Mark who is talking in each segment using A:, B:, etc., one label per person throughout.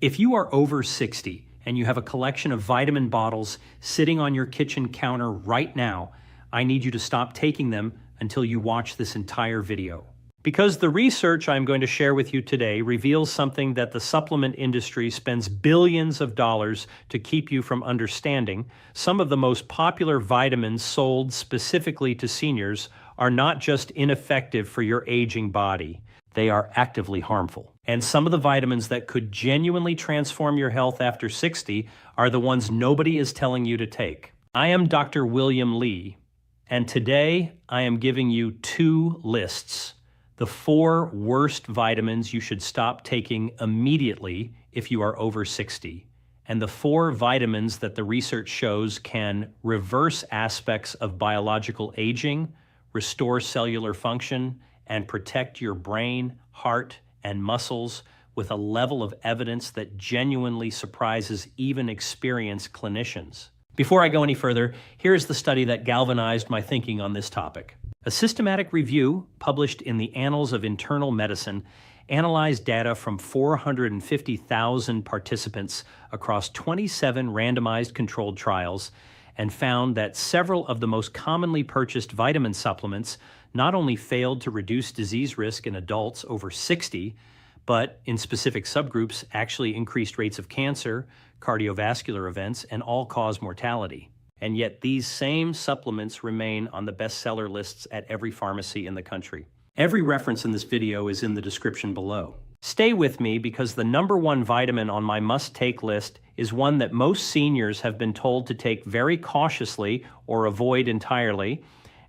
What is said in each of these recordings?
A: If you are over 60 and you have a collection of vitamin bottles sitting on your kitchen counter right now, I need you to stop taking them until you watch this entire video. Because the research I'm going to share with you today reveals something that the supplement industry spends billions of dollars to keep you from understanding. Some of the most popular vitamins sold specifically to seniors are not just ineffective for your aging body, they are actively harmful. And some of the vitamins that could genuinely transform your health after 60 are the ones nobody is telling you to take. I am Dr. William Li, and today I am giving you two lists. The 4 worst vitamins you should stop taking immediately if you are over 60, and the 4 vitamins that the research shows can reverse aspects of biological aging, restore cellular function, and protect your brain, heart, and muscles with a level of evidence that genuinely surprises even experienced clinicians. Before I go any further, here's the study that galvanized my thinking on this topic. A systematic review published in the Annals of Internal Medicine analyzed data from 450,000 participants across 27 randomized controlled trials and found that several of the most commonly purchased vitamin supplements not only failed to reduce disease risk in adults over 60, but in specific subgroups actually increased rates of cancer, cardiovascular events, and all-cause mortality. And yet these same supplements remain on the bestseller lists at every pharmacy in the country. Every reference in this video is in the description below. Stay with me because the #1 vitamin on my must-take list is one that most seniors have been told to take very cautiously or avoid entirely,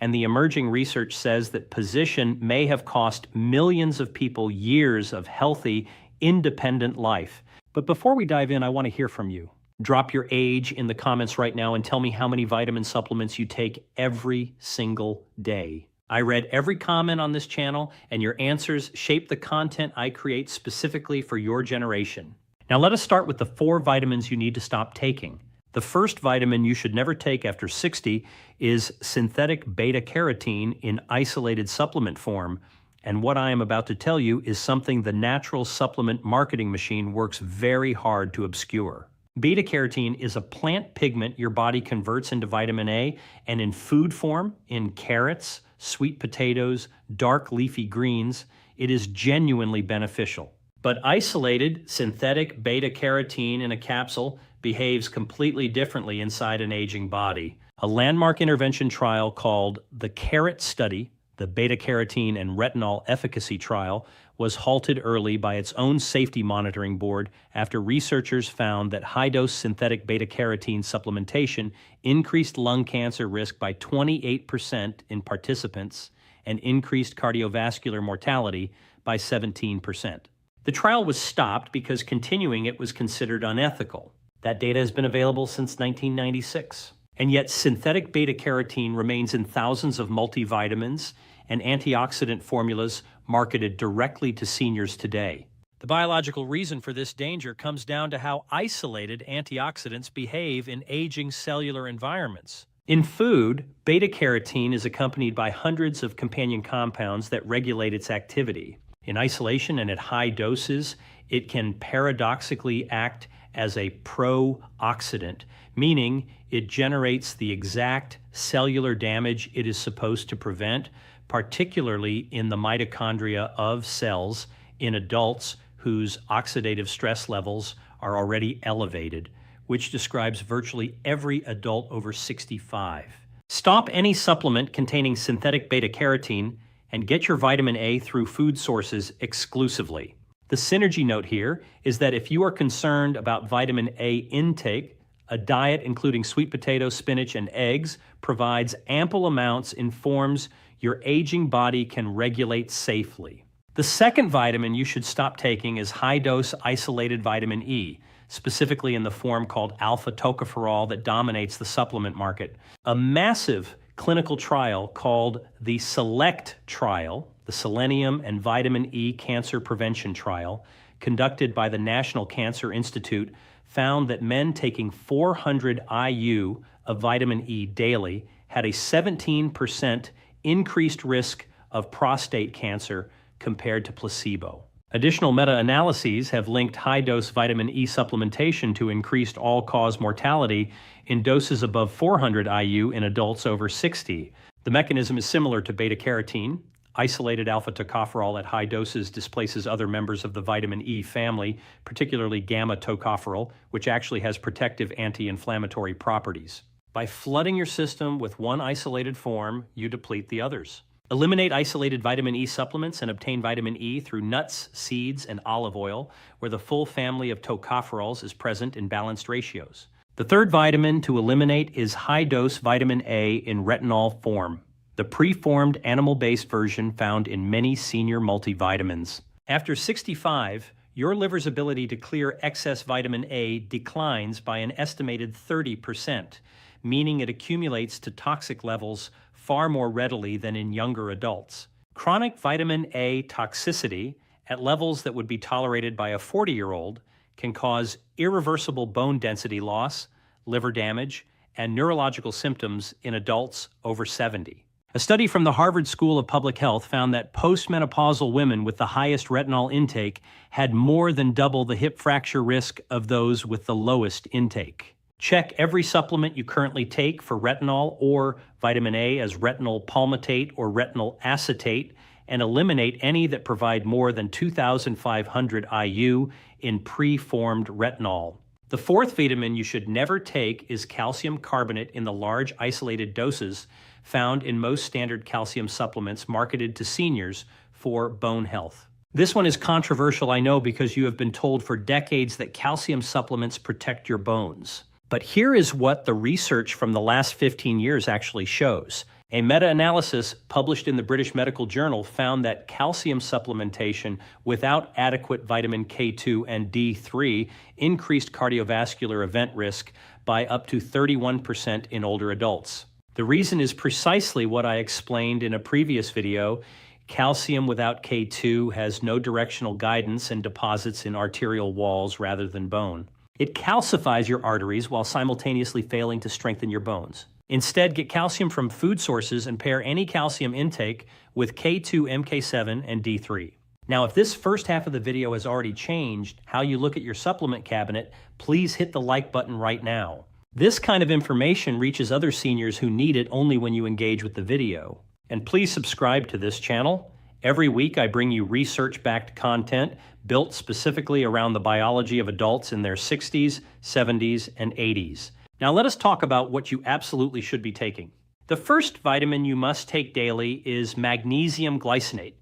A: and the emerging research says that position may have cost millions of people years of healthy, independent life. But before we dive in, I want to hear from you. Drop your age in the comments right now and tell me how many vitamin supplements you take every single day. I read every comment on this channel, and your answers shape the content I create specifically for your generation. Now let us start with the 4 vitamins you need to stop taking. The first vitamin you should never take after 60 is synthetic beta-carotene in isolated supplement form. And what I am about to tell you is something the natural supplement marketing machine works very hard to obscure. Beta-carotene is a plant pigment your body converts into vitamin A, and in food form, in carrots, sweet potatoes, dark leafy greens, it is genuinely beneficial. But isolated synthetic beta-carotene in a capsule behaves completely differently inside an aging body. A landmark intervention trial called the CARROT study, the beta-carotene and retinol efficacy trial, was halted early by its own safety monitoring board after researchers found that high-dose synthetic beta-carotene supplementation increased lung cancer risk by 28% in participants and increased cardiovascular mortality by 17%. The trial was stopped because continuing it was considered unethical. That data has been available since 1996. And yet synthetic beta-carotene remains in thousands of multivitamins and antioxidant formulas marketed directly to seniors today. The biological reason for this danger comes down to how isolated antioxidants behave in aging cellular environments. In food, beta-carotene is accompanied by hundreds of companion compounds that regulate its activity. In isolation and at high doses, it can paradoxically act as a pro-oxidant, meaning it generates the exact cellular damage it is supposed to prevent, particularly in the mitochondria of cells in adults whose oxidative stress levels are already elevated, which describes virtually every adult over 65. Stop any supplement containing synthetic beta-carotene and get your vitamin A through food sources exclusively. The synergy note here is that if you are concerned about vitamin A intake, a diet including sweet potatoes, spinach, and eggs provides ample amounts in forms your aging body can regulate safely. The second vitamin you should stop taking is high-dose isolated vitamin E, specifically in the form called alpha-tocopherol that dominates the supplement market. A massive clinical trial called the SELECT trial, the Selenium and Vitamin E Cancer Prevention Trial, conducted by the National Cancer Institute, found that men taking 400 IU of vitamin E daily had a 17% increased risk of prostate cancer compared to placebo. Additional meta-analyses have linked high-dose vitamin E supplementation to increased all-cause mortality in doses above 400 IU in adults over 60. The mechanism is similar to beta-carotene. Isolated alpha-tocopherol at high doses displaces other members of the vitamin E family, particularly gamma-tocopherol, which actually has protective anti-inflammatory properties. By flooding your system with one isolated form, you deplete the others. Eliminate isolated vitamin E supplements and obtain vitamin E through nuts, seeds, and olive oil, where the full family of tocopherols is present in balanced ratios. The third vitamin to eliminate is high-dose vitamin A in retinol form, the preformed animal-based version found in many senior multivitamins. After 65, your liver's ability to clear excess vitamin A declines by an estimated 30%, meaning it accumulates to toxic levels far more readily than in younger adults. Chronic vitamin A toxicity at levels that would be tolerated by a 40-year-old can cause irreversible bone density loss, liver damage, and neurological symptoms in adults over 70. A study from the Harvard School of Public Health found that postmenopausal women with the highest retinol intake had more than double the hip fracture risk of those with the lowest intake. Check every supplement you currently take for retinol or vitamin A as retinol palmitate or retinol acetate, and eliminate any that provide more than 2,500 IU in preformed retinol. The fourth vitamin you should never take is calcium carbonate in the large isolated doses found in most standard calcium supplements marketed to seniors for bone health. This one is controversial, I know, because you have been told for decades that calcium supplements protect your bones. But here is what the research from the last 15 years actually shows. A meta-analysis published in the British Medical Journal found that calcium supplementation without adequate vitamin K2 and D3 increased cardiovascular event risk by up to 31% in older adults. The reason is precisely what I explained in a previous video. Calcium without K2 has no directional guidance and deposits in arterial walls rather than bone. It calcifies your arteries while simultaneously failing to strengthen your bones. Instead, get calcium from food sources and pair any calcium intake with K2, MK7, and D3. Now, if this first half of the video has already changed how you look at your supplement cabinet, please hit the like button right now. This kind of information reaches other seniors who need it only when you engage with the video. And please subscribe to this channel. Every week I bring you research-backed content built specifically around the biology of adults in their 60s, 70s, and 80s. Now let us talk about what you absolutely should be taking. The first vitamin you must take daily is magnesium glycinate.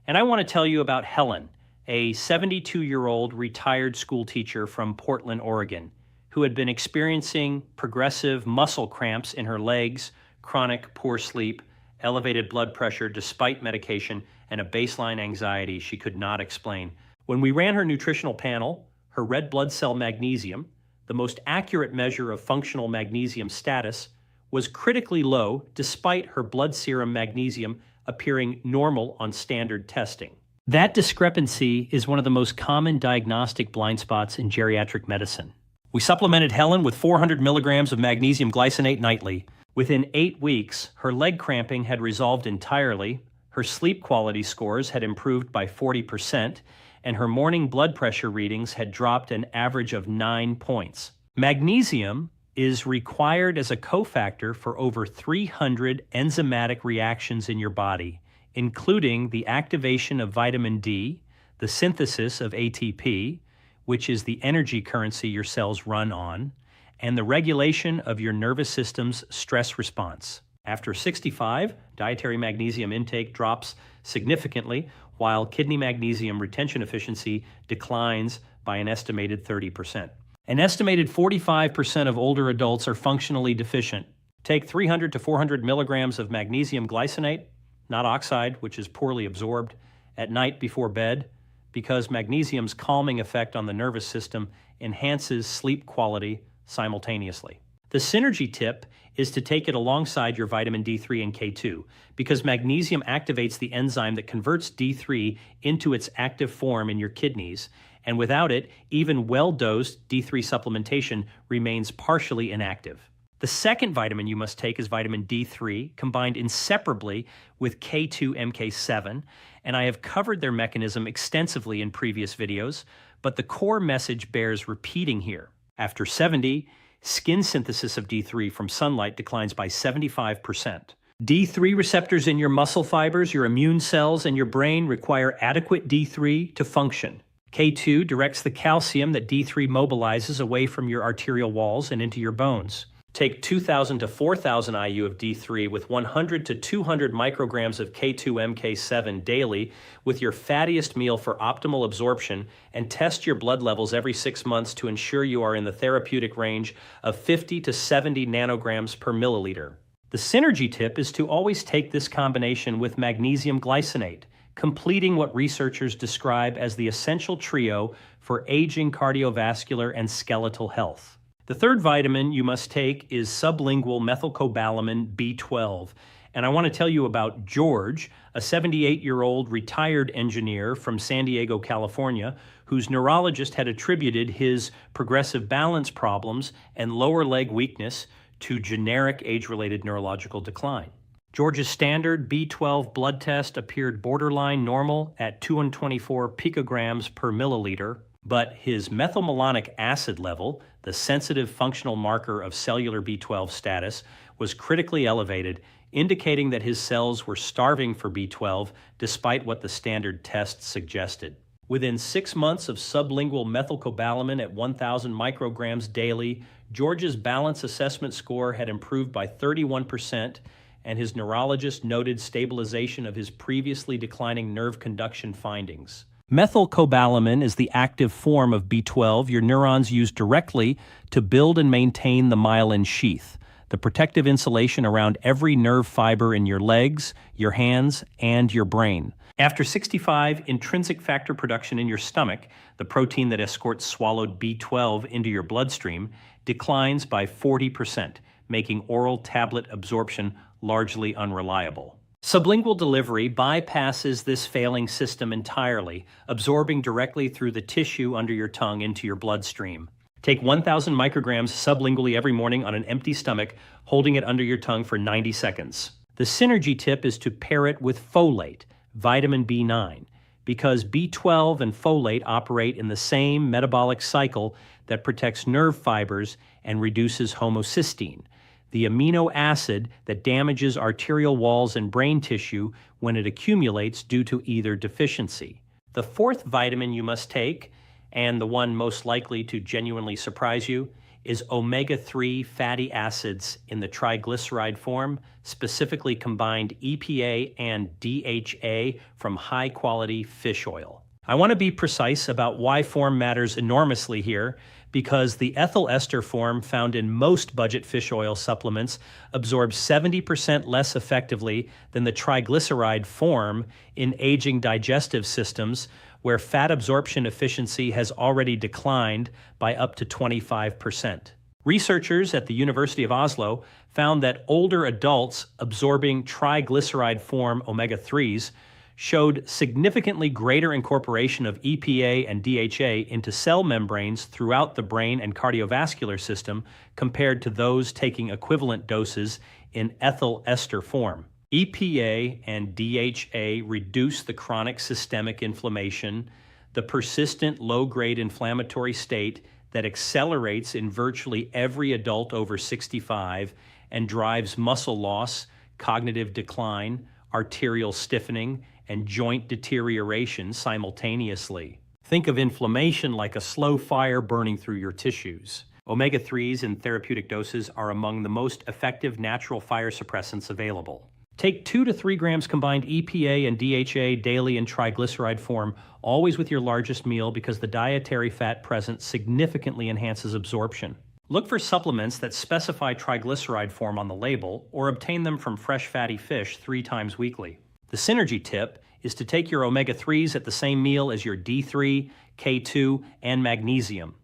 A: And I want to tell you about Helen, a 72-year-old retired school teacher from Portland, Oregon, who had been experiencing progressive muscle cramps in her legs, chronic poor sleep, elevated blood pressure despite medication, and a baseline anxiety she could not explain. When we ran her nutritional panel, her red blood cell magnesium, the most accurate measure of functional magnesium status, was critically low despite her blood serum magnesium appearing normal on standard testing. That discrepancy is one of the most common diagnostic blind spots in geriatric medicine. We supplemented Helen with 400 milligrams of magnesium glycinate nightly. Within 8 weeks, her leg cramping had resolved entirely, her sleep quality scores had improved by 40%, and her morning blood pressure readings had dropped an average of 9 points. Magnesium is required as a cofactor for over 300 enzymatic reactions in your body, including the activation of vitamin D, the synthesis of ATP, which is the energy currency your cells run on, and the regulation of your nervous system's stress response. After 65, dietary magnesium intake drops significantly, while kidney magnesium retention efficiency declines by an estimated 30%. An estimated 45% of older adults are functionally deficient. Take 300 to 400 milligrams of magnesium glycinate, not oxide, which is poorly absorbed, at night before bed, because magnesium's calming effect on the nervous system enhances sleep quality simultaneously. The synergy tip is to take it alongside your vitamin D3 and K2, because magnesium activates the enzyme that converts D3 into its active form in your kidneys, and without it, even well-dosed D3 supplementation remains partially inactive. The The second vitamin you must take is vitamin D3, combined inseparably with K2-MK7, and I have covered their mechanism extensively in previous videos, but the core message bears repeating here. After 70, skin synthesis of D3 from sunlight declines by 75%. D3 receptors in your muscle fibers, your immune cells, and your brain require adequate D3 to function. K2 directs the calcium that D3 mobilizes away from your arterial walls and into your bones. Take 2,000 to 4,000 IU of D3 with 100 to 200 micrograms of K2-MK7 daily with your fattiest meal for optimal absorption, and test your blood levels every 6 months to ensure you are in the therapeutic range of 50 to 70 nanograms per milliliter. The synergy tip is to always take this combination with magnesium glycinate, completing what researchers describe as the essential trio for aging cardiovascular and skeletal health. The third vitamin you must take is sublingual methylcobalamin B12, and I want to tell you about George, a 78-year-old retired engineer from San Diego, California, whose neurologist had attributed his progressive balance problems and lower leg weakness to generic age-related neurological decline. George's standard B12 blood test appeared borderline normal at 224 picograms per milliliter, but his methylmalonic acid level, the sensitive functional marker of cellular B12 status, was critically elevated, indicating that his cells were starving for B12 despite what the standard test suggested. Within 6 months of sublingual methylcobalamin at 1,000 micrograms daily, George's balance assessment score had improved by 31%, and his neurologist noted stabilization of his previously declining nerve conduction findings. Methylcobalamin is the active form of B12 your neurons use directly to build and maintain the myelin sheath, the protective insulation around every nerve fiber in your legs, your hands, and your brain. After 65, intrinsic factor production in your stomach, the protein that escorts swallowed B12 into your bloodstream, declines by 40%, making oral tablet absorption largely unreliable. Sublingual delivery bypasses this failing system entirely, absorbing directly through the tissue under your tongue into your bloodstream. Take 1,000 micrograms sublingually every morning on an empty stomach, holding it under your tongue for 90 seconds. The synergy tip is to pair it with folate, vitamin B9, because B12 and folate operate in the same metabolic cycle that protects nerve fibers and reduces homocysteine, the amino acid that damages arterial walls and brain tissue when it accumulates due to either deficiency. The fourth vitamin you must take, and the one most likely to genuinely surprise you, is omega-3 fatty acids in the triglyceride form, specifically combined EPA and DHA from high-quality fish oil. I want to be precise about why form matters enormously here, because the ethyl ester form found in most budget fish oil supplements absorbs 70% less effectively than the triglyceride form in aging digestive systems, where fat absorption efficiency has already declined by up to 25%. Researchers at the University of Oslo found that older adults absorbing triglyceride form omega-3s showed significantly greater incorporation of EPA and DHA into cell membranes throughout the brain and cardiovascular system compared to those taking equivalent doses in ethyl ester form. EPA and DHA reduce the chronic systemic inflammation, the persistent low-grade inflammatory state that accelerates in virtually every adult over 65 and drives muscle loss, cognitive decline, arterial stiffening, and joint deterioration simultaneously. Think of inflammation like a slow fire burning through your tissues. Omega-3s in therapeutic doses are among the most effective natural fire suppressants available. Take 2 to 3 grams combined EPA and DHA daily in triglyceride form, always with your largest meal, because the dietary fat present significantly enhances absorption. Look for supplements that specify triglyceride form on the label, or obtain them from fresh fatty fish 3 times weekly. The synergy tip is to take your omega-3s at the same meal as your D3, K2, and magnesium.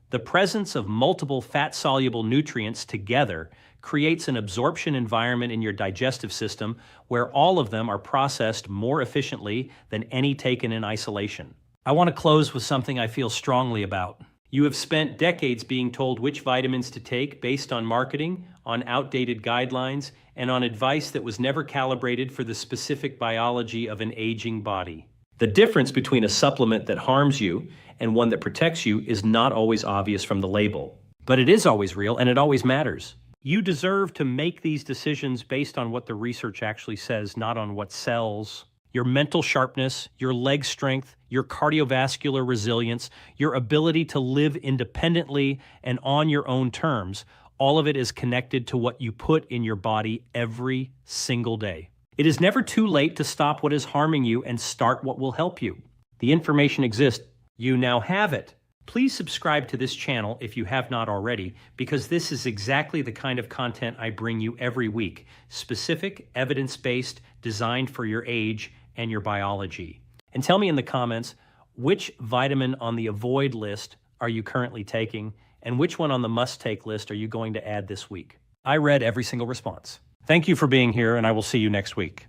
A: The presence of multiple fat-soluble nutrients together creates an absorption environment in your digestive system where all of them are processed more efficiently than any taken in isolation. I want to close with something I feel strongly about. You have spent decades being told which vitamins to take based on marketing, on outdated guidelines, and on advice that was never calibrated for the specific biology of an aging body. The difference between a supplement that harms you and one that protects you is not always obvious from the label. But it is always real and it always matters. You deserve to make these decisions based on what the research actually says, not on what sells. Your mental sharpness, your leg strength, your cardiovascular resilience, your ability to live independently and on your own terms, all of it is connected to what you put in your body every single day. It is never too late to stop what is harming you and start what will help you. The information exists. You now have it. Please subscribe to this channel if you have not already, because this is exactly the kind of content I bring you every week. Specific, evidence-based, designed for your age and your biology. And tell me in the comments, which vitamin on the avoid list are you currently taking, and which one on the must-take list are you going to add this week? I read every single response. Thank you for being here, and I will see you next week.